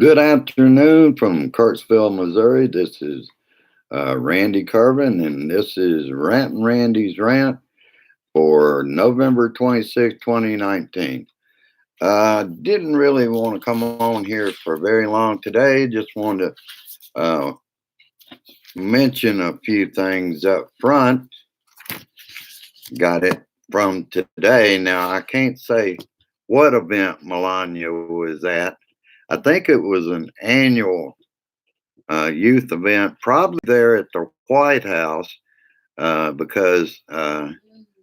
Good afternoon from Kirksville, Missouri. This is Randy Carvin, and this is Randy's Rant for November 26, 2019. Didn't really want to come on here for very long today. Just wanted to mention a few things up front. Got it from today. Now, I can't say what event Melania was at. I think it was an annual youth event, probably there at the White House, because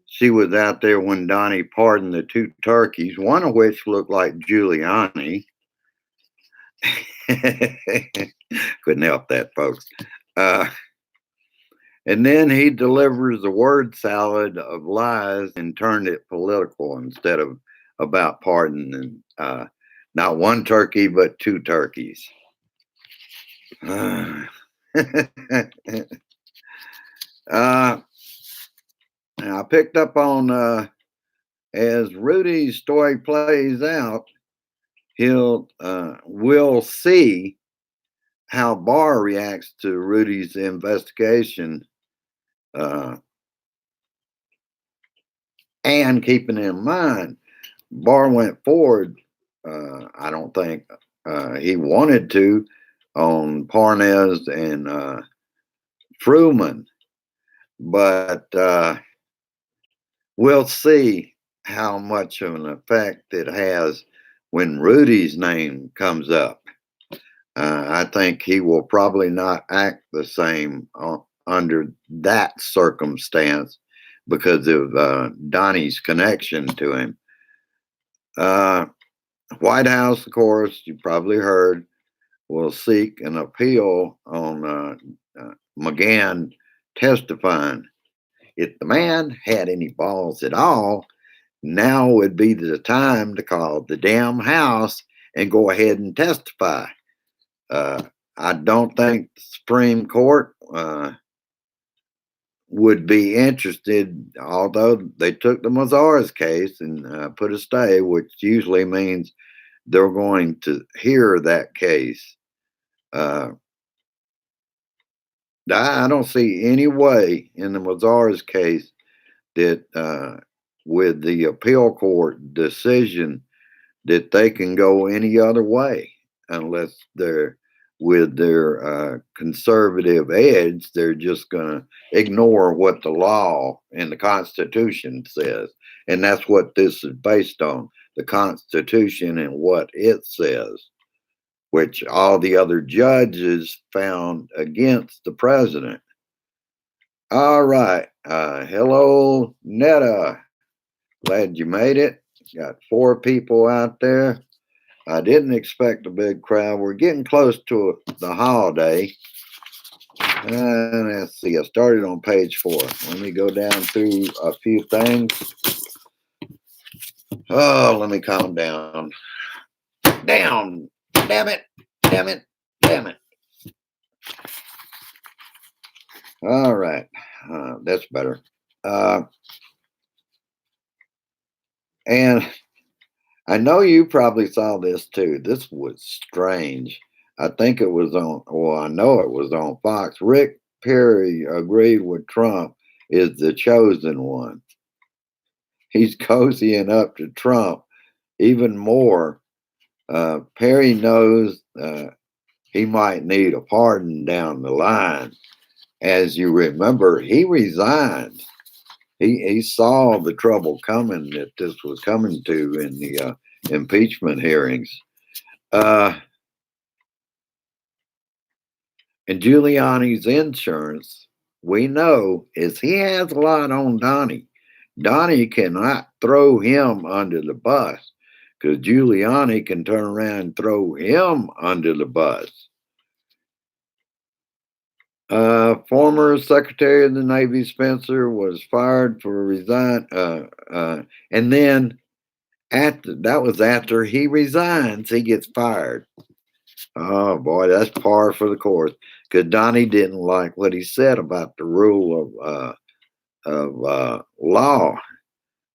she was out there when Donnie pardoned the two turkeys, one of which looked like Giuliani. Couldn't help that, folks. Uh, and then he delivers a word salad of lies and turned it political instead of about pardoning not one turkey, but two turkeys. Uh, I picked up on as Rudy's story plays out, we'll see how Barr reacts to Rudy's investigation, and keeping in mind Barr went forward. I don't think he wanted to on Parnes and Fruman, but we'll see how much of an effect it has when Rudy's name comes up. I think he will probably not act the same under that circumstance because of Donnie's connection to him. White House, of course, you probably heard, will seek an appeal on McGahn testifying. If the man had any balls at all, now would be the time to call the damn House and go ahead and testify. I don't think the Supreme Court would be interested, although they took the Mazars case and put a stay, which usually means they're going to hear that case. I don't see any way in the Mazars case that with the appeal court decision that they can go any other way unless they're with their conservative edge. They're just going to ignore what the law and the Constitution says. And that's what this is based on, the Constitution and what it says, which all the other judges found against the president. All right. Hello, Netta. Glad you made it. Got 4 people out there. I didn't expect a big crowd. We're getting close to the holiday. Let's see. I started on page 4. Let me go down through a few things. Oh, let me calm down. Down. Damn it. Damn it. Damn it. All right. That's better. And I know you probably saw this too. This was strange. I think it was on, well, I know it was on Fox. Rick Perry agreed with Trump is the chosen one. He's cozying up to Trump even more. Perry knows he might need a pardon down the line. As you remember, he resigned. He saw the trouble coming that this was coming to in the impeachment hearings. And Giuliani's insurance, we know, is he has a lot on Donnie. Donnie cannot throw him under the bus because Giuliani can turn around and throw him under the bus. Former Secretary of the Navy Spencer was fired for resign, and then that was after he resigns, he gets fired. Oh boy, that's par for the course. Because Donnie didn't like what he said about the rule of law,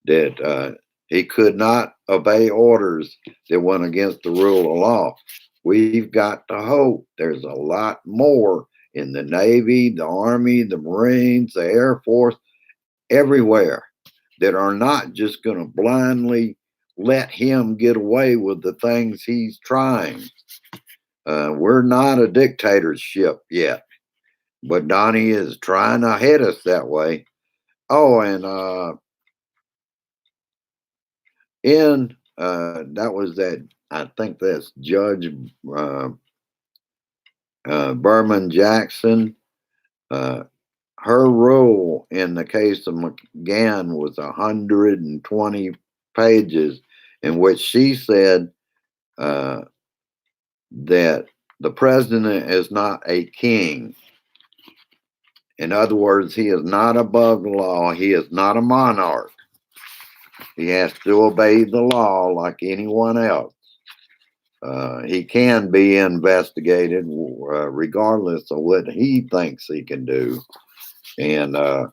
that he could not obey orders that went against the rule of law. we've got to hope there's a lot more in the Navy, the Army, the Marines, the Air Force, everywhere that are not just going to blindly let him get away with the things he's trying. We're not a dictatorship yet, but Donnie is trying to head us that way. Oh, and that was that. I think that's Judge uh, Berman Jackson. Uh, Her rule in the case of McGann was 120 pages, in which she said uh, that the president is not a king. In other words, he is not above the law. He is not a monarch. He has to obey the law like anyone else. He can be investigated regardless of what he thinks he can do. And the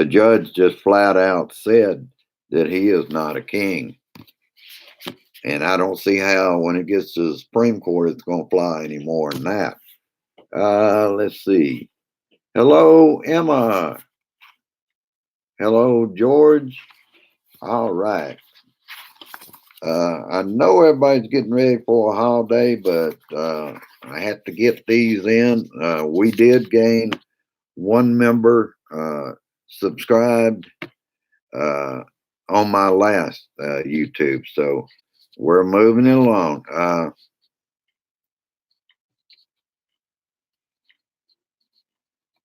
judge just flat out said that he is not a king. And I don't see how, when it gets to the Supreme Court, it's going to fly any more than that. Let's see. Hello, Emma. Hello, George. All right. I know everybody's getting ready for a holiday, but I have to get these in. We did gain one member subscribed on my last YouTube, so we're moving it along.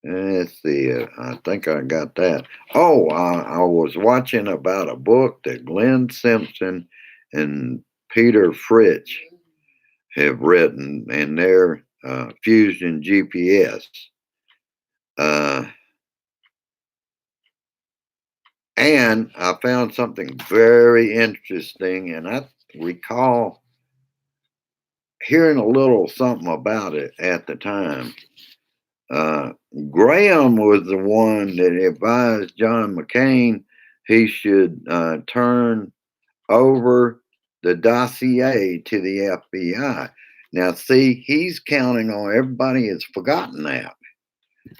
Let's see. I think I got that. Oh, I was watching about a book that Glenn Simpson and Peter Fritsch have written, and their Fusion GPS. And I found something very interesting, and I recall hearing a little something about it at the time. Graham was the one that advised John McCain he should turn over the dossier to the FBI. Now, see, he's counting on everybody has forgotten that,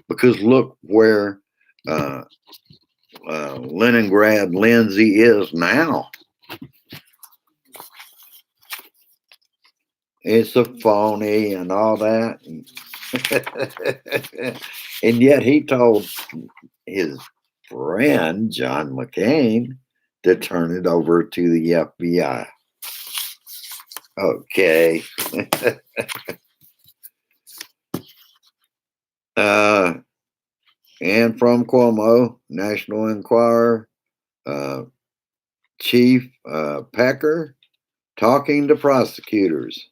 because look where Leningrad Lindsay is now. It's a phony and all that. And yet he told his friend, John McCain, to turn it over to the FBI. Okay. And from Cuomo, National Enquirer, Chief Pecker talking to prosecutors.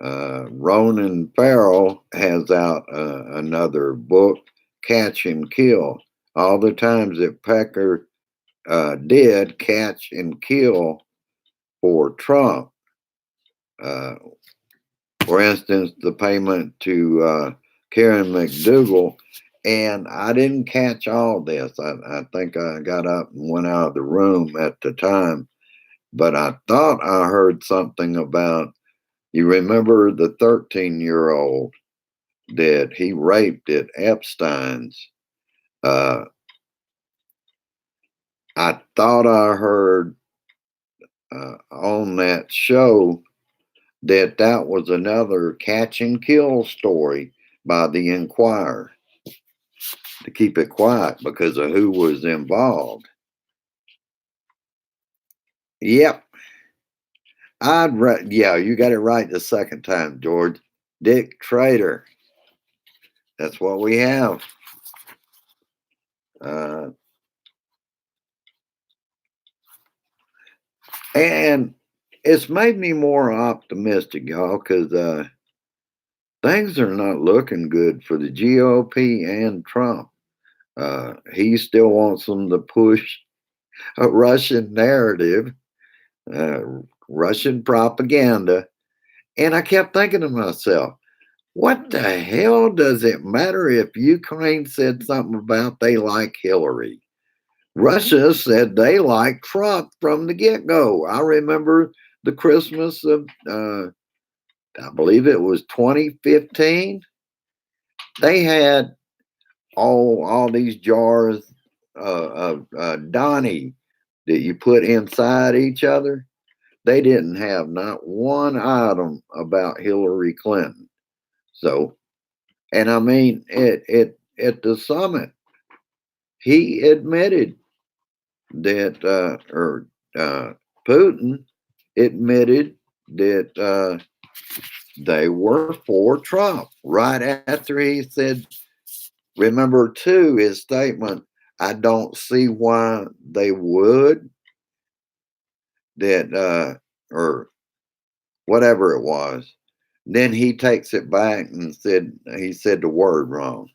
Ronan Farrell has out another book, Catch and Kill. All the times that Pecker did catch and kill for Trump. For instance, the payment to Karen McDougal. And I didn't catch all this. I think I got up and went out of the room at the time. But I thought I heard something about, you remember the 13-year-old that he raped at Epstein's? I thought I heard on that show that was another catch and kill story by the Enquirer, to keep it quiet because of who was involved. Yep. Yeah, you got it right the second time, George. Dick Trader. That's what we have. And it's made me more optimistic, y'all, because things are not looking good for the GOP and Trump. He still wants them to push a Russian narrative, Russian propaganda. And I kept thinking to myself, what the hell does it matter if Ukraine said something about they like Hillary? Russia said they liked Trump from the get-go. I remember the Christmas of, I believe it was 2015. They had all these jars of Donnie that you put inside each other. They didn't have not one item about Hillary Clinton. So, and I mean, at the summit, he admitted that, or Putin admitted that they were for Trump right after he said, remember, too, his statement, I don't see why they would, that, or whatever it was. Then he takes it back and said, he said the word wrong.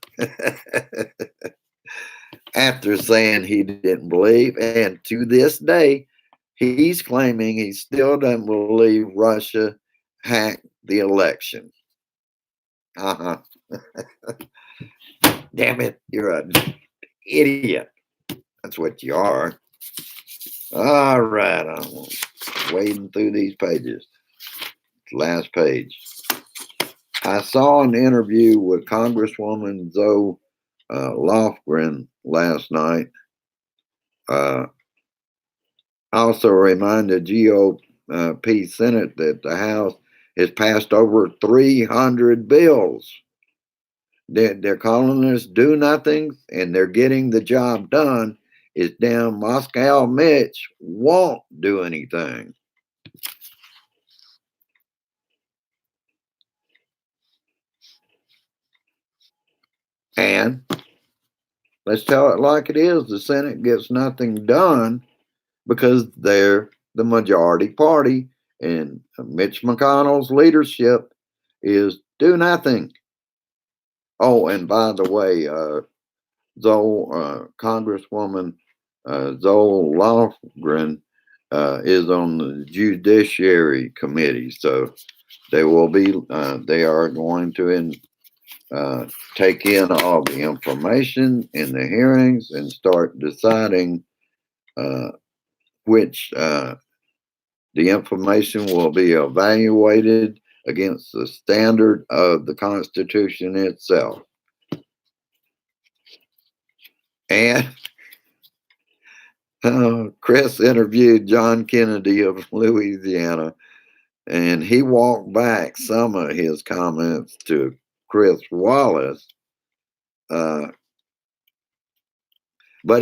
After saying he didn't believe. And to this day, he's claiming he still doesn't believe Russia hacked the election. Uh huh. Damn it, you're an idiot. That's what you are. All right, I'm wading through these pages. Last page. I saw an interview with Congresswoman Zoe Lofgren last night. Also reminded GOP Senate that the House has passed over 300 bills. They're calling this do nothing, and they're getting the job done. It's damn Moscow Mitch won't do anything. And let's tell it like it is. The Senate gets nothing done because they're the majority party, and Mitch McConnell's leadership is do nothing. Oh, and by the way, Congresswoman Zoe Lofgren is on the Judiciary Committee, so they are going to take in all the information in the hearings and start deciding which the information will be evaluated against the standard of the Constitution itself. And Chris interviewed John Kennedy of Louisiana, and he walked back some of his comments to Chris Wallace. But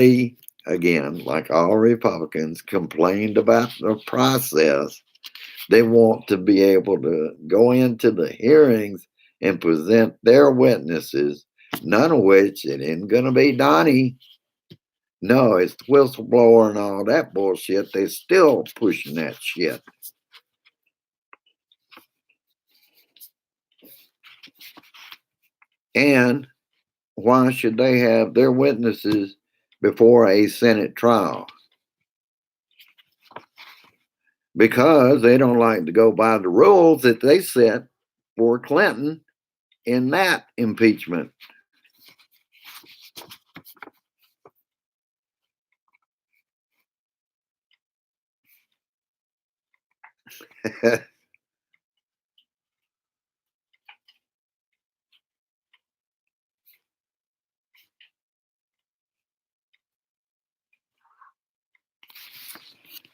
he, again, like all Republicans, complained about the process. They want to be able to go into the hearings and present their witnesses, none of which it ain't going to be Donnie. No, it's the whistleblower and all that bullshit. They're still pushing that shit. And why should they have their witnesses before a Senate trial? Because they don't like to go by the rules that they set for Clinton in that impeachment.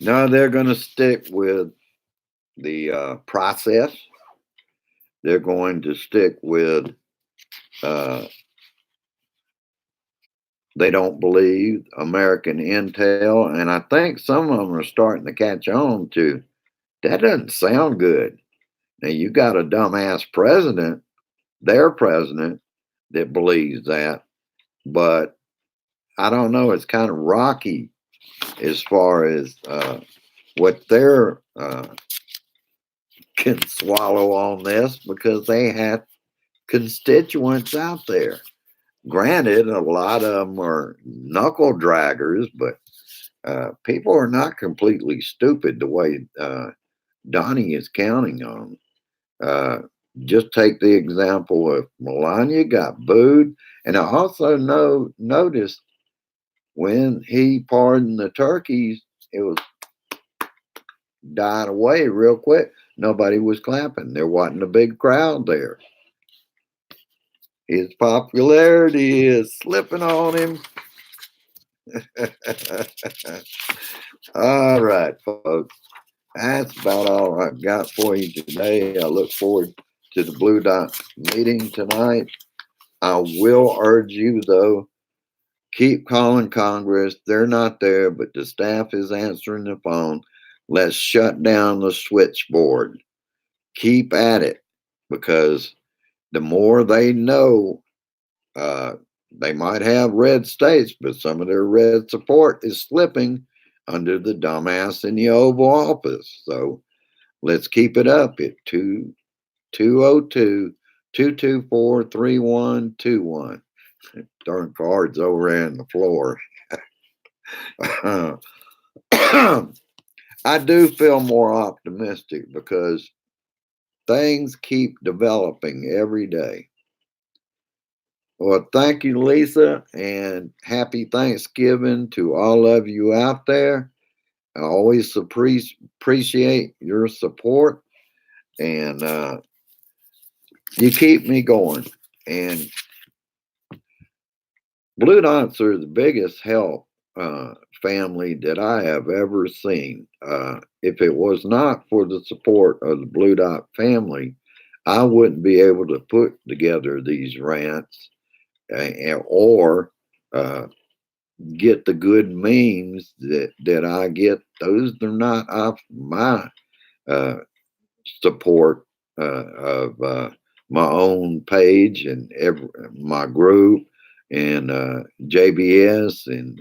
No, they're going to stick with the process. They're going to stick with, they don't believe American intel. And I think some of them are starting to catch on to that doesn't sound good. Now, you got a dumbass president, their president, that believes that. But I don't know. It's kind of rocky as far as what they're can swallow on this because they have constituents out there. Granted, a lot of them are knuckle draggers, but people are not completely stupid the way Donnie is counting on. Just take the example of Melania got booed. And I also noticed when he pardoned the turkeys, it was died away real quick. Nobody was clapping. There wasn't a big crowd there. His popularity is slipping on him. All right, folks. That's about all I've got for you today. I look forward to the Blue Dot meeting tonight. I will urge you, though, keep calling Congress. They're not there, but the staff is answering the phone. Let's shut down the switchboard. Keep at it, because the more they know, uh, they might have red states, but some of their red support is slipping under the dumbass in the Oval Office. So let's keep it up at 202-224-3121. Darn cards over on the floor. I do feel more optimistic because things keep developing every day. Well, thank you, Lisa, and happy Thanksgiving to all of you out there. I always appreciate your support, and you keep me going. And Blue Dots are the biggest help family that I have ever seen. If it was not for the support of the Blue Dot family, I wouldn't be able to put together these rants or get the good memes that I get. Those are not off my uh, support of my own page and my group and JBS and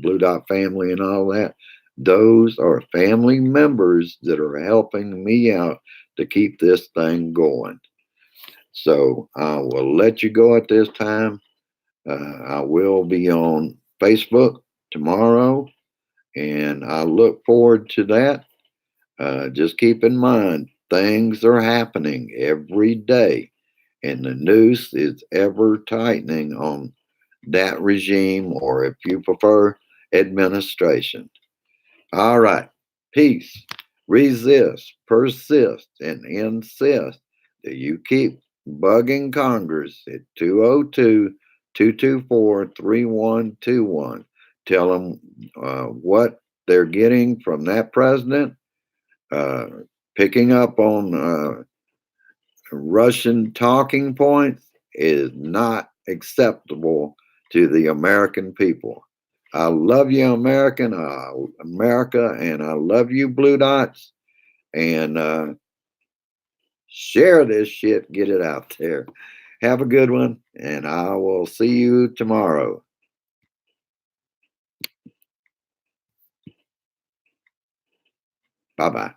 Blue Dot Family and all that. Those are family members that are helping me out to keep this thing going. So I will let you go at this time. I will be on Facebook tomorrow, and I look forward to that. Just keep in mind, things are happening every day, and the noose is ever tightening on that regime, or if you prefer, administration. All right. Peace. Resist, persist, and insist that you keep bugging Congress at 202-224-3121. Tell them what they're getting from that president, uh, picking up on Russian talking points is not acceptable to the American people. I love you, America, and I love you, Blue Dots. And share this shit, get it out there. Have a good one, and I will see you tomorrow. Bye bye.